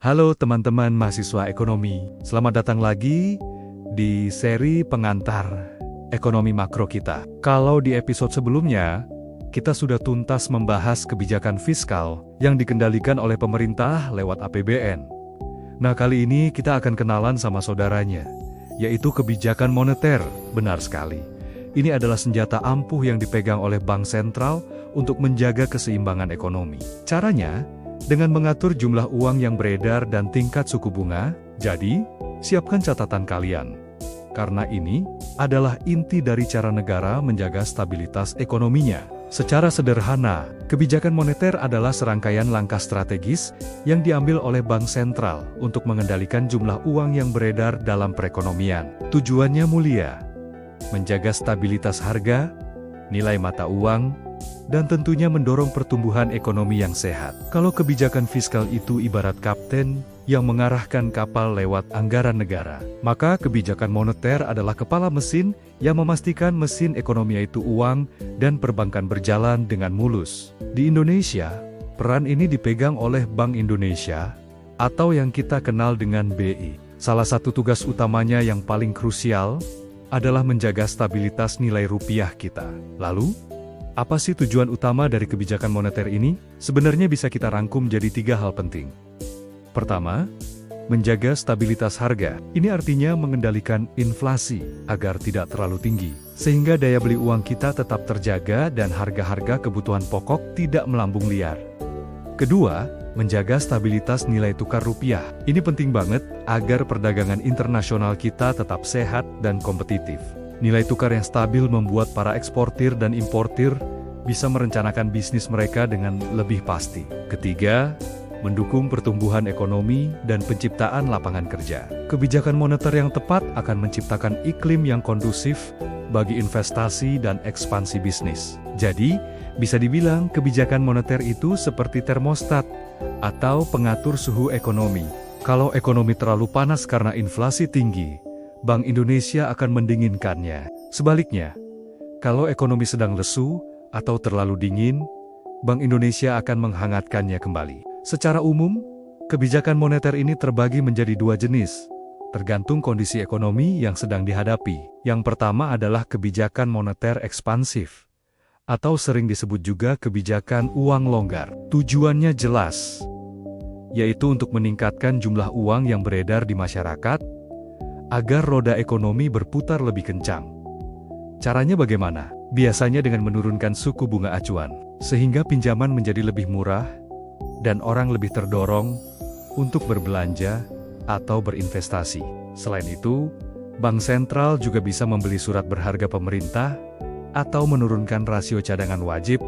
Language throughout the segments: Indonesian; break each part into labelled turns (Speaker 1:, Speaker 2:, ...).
Speaker 1: Halo teman-teman mahasiswa ekonomi, selamat datang lagi di seri pengantar ekonomi makro kita. Kalau di episode sebelumnya, kita sudah tuntas membahas kebijakan fiskal yang dikendalikan oleh pemerintah lewat APBN. Nah, kali ini kita akan kenalan sama saudaranya, yaitu kebijakan moneter. Benar sekali. Ini adalah senjata ampuh yang dipegang oleh bank sentral untuk menjaga keseimbangan ekonomi. Caranya, dengan mengatur jumlah uang yang beredar dan tingkat suku bunga. Jadi, siapkan catatan kalian. Karena ini adalah inti dari cara negara menjaga stabilitas ekonominya. Secara sederhana, kebijakan moneter adalah serangkaian langkah strategis yang diambil oleh bank sentral untuk mengendalikan jumlah uang yang beredar dalam perekonomian. Tujuannya mulia, menjaga stabilitas harga, nilai mata uang, dan tentunya mendorong pertumbuhan ekonomi yang sehat. Kalau kebijakan fiskal itu ibarat kapten yang mengarahkan kapal lewat anggaran negara, maka kebijakan moneter adalah kepala mesin yang memastikan mesin ekonomi yaitu uang dan perbankan berjalan dengan mulus. Di Indonesia, peran ini dipegang oleh Bank Indonesia atau yang kita kenal dengan BI. Salah satu tugas utamanya yang paling krusial adalah menjaga stabilitas nilai rupiah kita. Lalu, apa sih tujuan utama dari kebijakan moneter ini? Sebenarnya bisa kita rangkum jadi 3 hal penting. Pertama, menjaga stabilitas harga. Ini artinya mengendalikan inflasi agar tidak terlalu tinggi, sehingga daya beli uang kita tetap terjaga dan harga-harga kebutuhan pokok tidak melambung liar. Kedua, menjaga stabilitas nilai tukar rupiah. Ini penting banget agar perdagangan internasional kita tetap sehat dan kompetitif. Nilai tukar yang stabil membuat para eksportir dan importir bisa merencanakan bisnis mereka dengan lebih pasti. Ketiga, mendukung pertumbuhan ekonomi dan penciptaan lapangan kerja. Kebijakan moneter yang tepat akan menciptakan iklim yang kondusif bagi investasi dan ekspansi bisnis. Jadi, bisa dibilang kebijakan moneter itu seperti termostat atau pengatur suhu ekonomi. Kalau ekonomi terlalu panas karena inflasi tinggi, Bank Indonesia akan mendinginkannya. Sebaliknya, kalau ekonomi sedang lesu atau terlalu dingin, Bank Indonesia akan menghangatkannya kembali. Secara umum, kebijakan moneter ini terbagi menjadi 2 jenis, tergantung kondisi ekonomi yang sedang dihadapi. Yang pertama adalah kebijakan moneter ekspansif, atau sering disebut juga kebijakan uang longgar. Tujuannya jelas, yaitu untuk meningkatkan jumlah uang yang beredar di masyarakat, agar roda ekonomi berputar lebih kencang. Caranya bagaimana? Biasanya dengan menurunkan suku bunga acuan, sehingga pinjaman menjadi lebih murah, dan orang lebih terdorong untuk berbelanja atau berinvestasi. Selain itu, Bank Sentral juga bisa membeli surat berharga pemerintah, atau menurunkan rasio cadangan wajib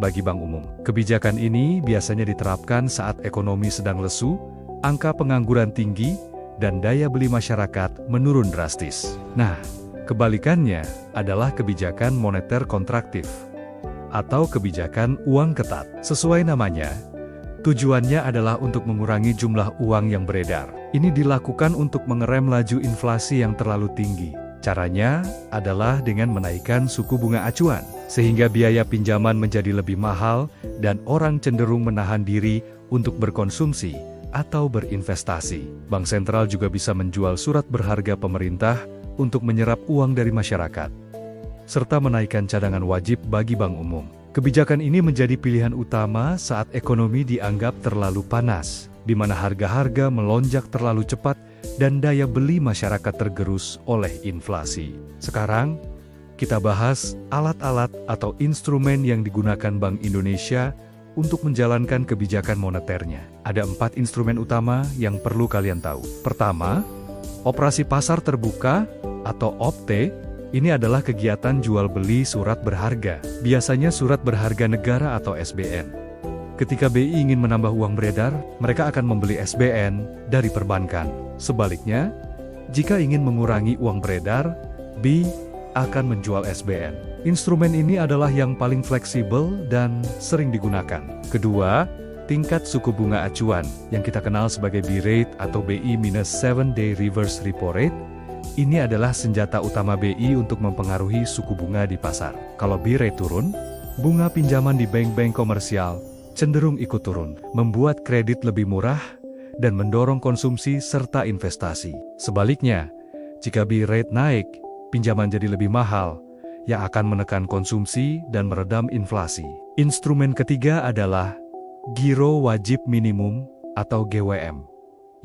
Speaker 1: bagi bank umum. Kebijakan ini biasanya diterapkan saat ekonomi sedang lesu, angka pengangguran tinggi, dan daya beli masyarakat menurun drastis. Nah, kebalikannya adalah kebijakan moneter kontraktif atau kebijakan uang ketat. Sesuai namanya, tujuannya adalah untuk mengurangi jumlah uang yang beredar. Ini dilakukan untuk mengerem laju inflasi yang terlalu tinggi. Caranya adalah dengan menaikkan suku bunga acuan, sehingga biaya pinjaman menjadi lebih mahal dan orang cenderung menahan diri untuk berkonsumsi atau berinvestasi. Bank sentral juga bisa menjual surat berharga pemerintah untuk menyerap uang dari masyarakat, serta menaikkan cadangan wajib bagi bank umum. Kebijakan ini menjadi pilihan utama saat ekonomi dianggap terlalu panas, di mana harga-harga melonjak terlalu cepat dan daya beli masyarakat tergerus oleh inflasi. Sekarang, kita bahas alat-alat atau instrumen yang digunakan Bank Indonesia untuk menjalankan kebijakan moneternya. Ada 4 instrumen utama yang perlu kalian tahu. Pertama, operasi pasar terbuka atau OPT. Ini adalah kegiatan jual beli surat berharga, biasanya surat berharga negara atau SBN. Ketika BI ingin menambah uang beredar, mereka akan membeli SBN dari perbankan. Sebaliknya, jika ingin mengurangi uang beredar, BI akan menjual SBN. Instrumen ini adalah yang paling fleksibel dan sering digunakan. Kedua, tingkat suku bunga acuan, yang kita kenal sebagai BI rate atau BI-7-day reverse repo rate. Ini adalah senjata utama BI untuk mempengaruhi suku bunga di pasar. Kalau BI rate turun, bunga pinjaman di bank-bank komersial cenderung ikut turun, membuat kredit lebih murah dan mendorong konsumsi serta investasi. Sebaliknya, jika BI rate naik, pinjaman jadi lebih mahal, yang akan menekan konsumsi dan meredam inflasi. Instrumen ketiga adalah Giro Wajib Minimum atau GWM,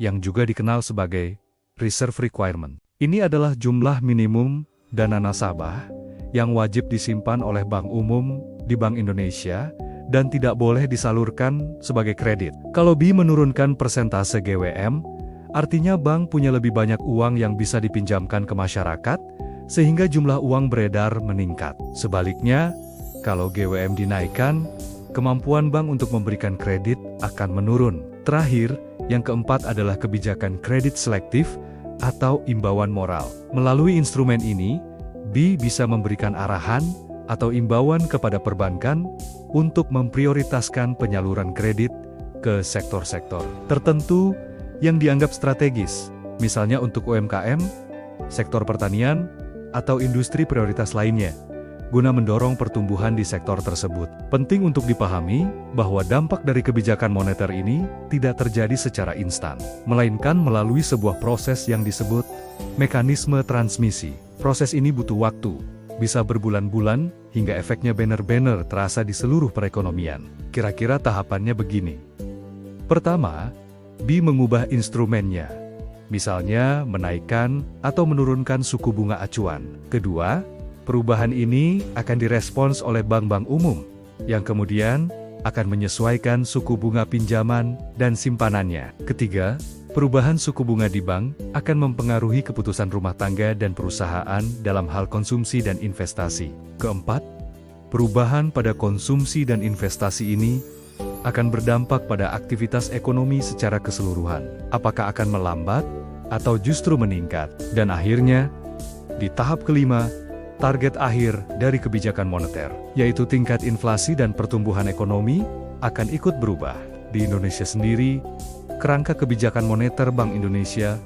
Speaker 1: yang juga dikenal sebagai Reserve Requirement. Ini adalah jumlah minimum dana nasabah yang wajib disimpan oleh Bank Umum di Bank Indonesia dan tidak boleh disalurkan sebagai kredit. Kalau BI menurunkan persentase GWM, artinya bank punya lebih banyak uang yang bisa dipinjamkan ke masyarakat, sehingga jumlah uang beredar meningkat. Sebaliknya, kalau GWM dinaikkan, kemampuan bank untuk memberikan kredit akan menurun. Terakhir, yang keempat adalah kebijakan kredit selektif atau imbauan moral. Melalui instrumen ini, BI bisa memberikan arahan atau imbauan kepada perbankan untuk memprioritaskan penyaluran kredit ke sektor-sektor tertentu yang dianggap strategis, misalnya untuk UMKM, sektor pertanian, atau industri prioritas lainnya, guna mendorong pertumbuhan di sektor tersebut. Penting untuk dipahami bahwa dampak dari kebijakan moneter ini tidak terjadi secara instan, melainkan melalui sebuah proses yang disebut mekanisme transmisi. Proses ini butuh waktu, bisa berbulan-bulan, hingga efeknya benar-benar terasa di seluruh perekonomian. Kira-kira tahapannya begini. Pertama, BI mengubah instrumennya, misalnya menaikkan atau menurunkan suku bunga acuan. Kedua, perubahan ini akan direspons oleh bank-bank umum, yang kemudian akan menyesuaikan suku bunga pinjaman dan simpanannya. Ketiga, perubahan suku bunga di bank akan mempengaruhi keputusan rumah tangga dan perusahaan dalam hal konsumsi dan investasi. Keempat, perubahan pada konsumsi dan investasi ini akan berdampak pada aktivitas ekonomi secara keseluruhan. Apakah akan melambat atau justru meningkat? Dan akhirnya, di tahap kelima, target akhir dari kebijakan moneter, yaitu tingkat inflasi dan pertumbuhan ekonomi, akan ikut berubah. Di Indonesia sendiri, kerangka kebijakan moneter Bank Indonesia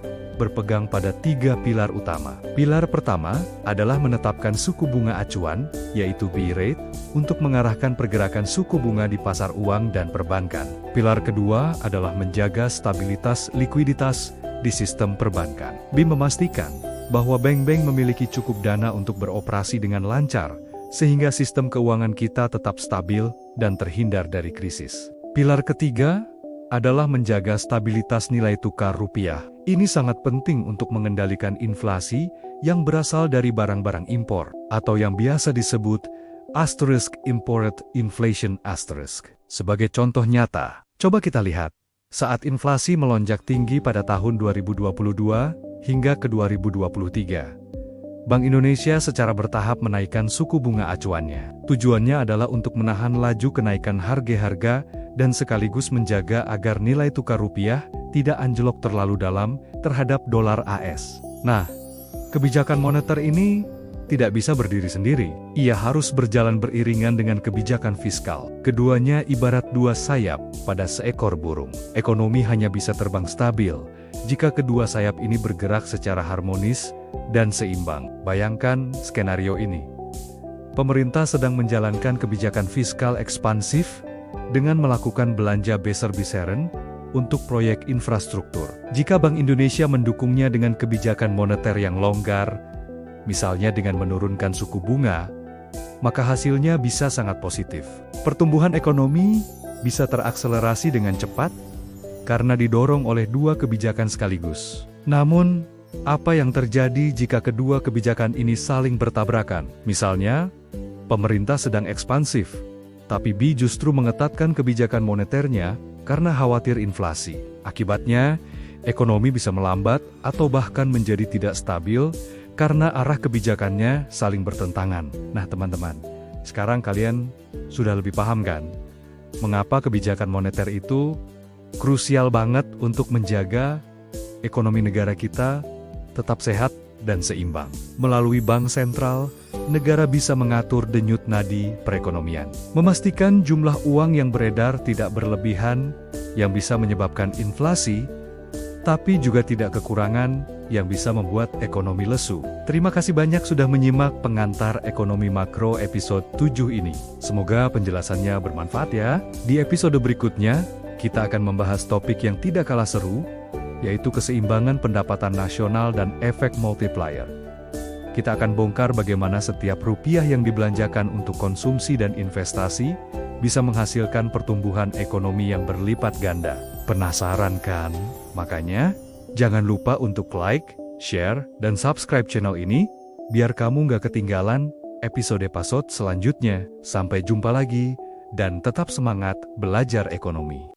Speaker 1: berpegang pada 3 pilar utama. Pilar pertama adalah menetapkan suku bunga acuan, yaitu BI rate, untuk mengarahkan pergerakan suku bunga di pasar uang dan perbankan. Pilar kedua adalah menjaga stabilitas likuiditas di sistem perbankan. BI memastikan bahwa bank-bank memiliki cukup dana untuk beroperasi dengan lancar, sehingga sistem keuangan kita tetap stabil dan terhindar dari krisis. Pilar ketiga adalah menjaga stabilitas nilai tukar rupiah. Ini sangat penting untuk mengendalikan inflasi yang berasal dari barang-barang impor, atau yang biasa disebut *imported inflation*. Sebagai contoh nyata, coba kita lihat, saat inflasi melonjak tinggi pada tahun 2022, hingga ke 2023. Bank Indonesia secara bertahap menaikkan suku bunga acuannya. Tujuannya adalah untuk menahan laju kenaikan harga-harga dan sekaligus menjaga agar nilai tukar rupiah tidak anjlok terlalu dalam terhadap dolar AS. Nah, kebijakan moneter ini tidak bisa berdiri sendiri. Ia harus berjalan beriringan dengan kebijakan fiskal. Keduanya ibarat dua sayap pada seekor burung. Ekonomi hanya bisa terbang stabil jika kedua sayap ini bergerak secara harmonis dan seimbang. Bayangkan skenario ini. Pemerintah sedang menjalankan kebijakan fiskal ekspansif dengan melakukan belanja besar-besaran untuk proyek infrastruktur. Jika Bank Indonesia mendukungnya dengan kebijakan moneter yang longgar, misalnya dengan menurunkan suku bunga, maka hasilnya bisa sangat positif. Pertumbuhan ekonomi bisa terakselerasi dengan cepat karena didorong oleh dua kebijakan sekaligus. Namun, apa yang terjadi jika kedua kebijakan ini saling bertabrakan? Misalnya, pemerintah sedang ekspansif, tapi BI justru mengetatkan kebijakan moneternya karena khawatir inflasi. Akibatnya, ekonomi bisa melambat atau bahkan menjadi tidak stabil karena arah kebijakannya saling bertentangan. Nah teman-teman, sekarang kalian sudah lebih paham kan? Mengapa kebijakan moneter itu krusial banget untuk menjaga ekonomi negara kita tetap sehat dan seimbang. Melalui bank sentral, negara bisa mengatur denyut nadi perekonomian. Memastikan jumlah uang yang beredar tidak berlebihan yang bisa menyebabkan inflasi, tapi juga tidak kekurangan yang bisa membuat ekonomi lesu. Terima kasih banyak sudah menyimak pengantar ekonomi makro episode 7 ini. Semoga penjelasannya bermanfaat ya. Di episode berikutnya, kita akan membahas topik yang tidak kalah seru, yaitu keseimbangan pendapatan nasional dan efek multiplier. Kita akan bongkar bagaimana setiap rupiah yang dibelanjakan untuk konsumsi dan investasi bisa menghasilkan pertumbuhan ekonomi yang berlipat ganda. Penasaran kan? Makanya, jangan lupa untuk like, share, dan subscribe channel ini, biar kamu nggak ketinggalan episode-episode selanjutnya. Sampai jumpa lagi, dan tetap semangat belajar ekonomi.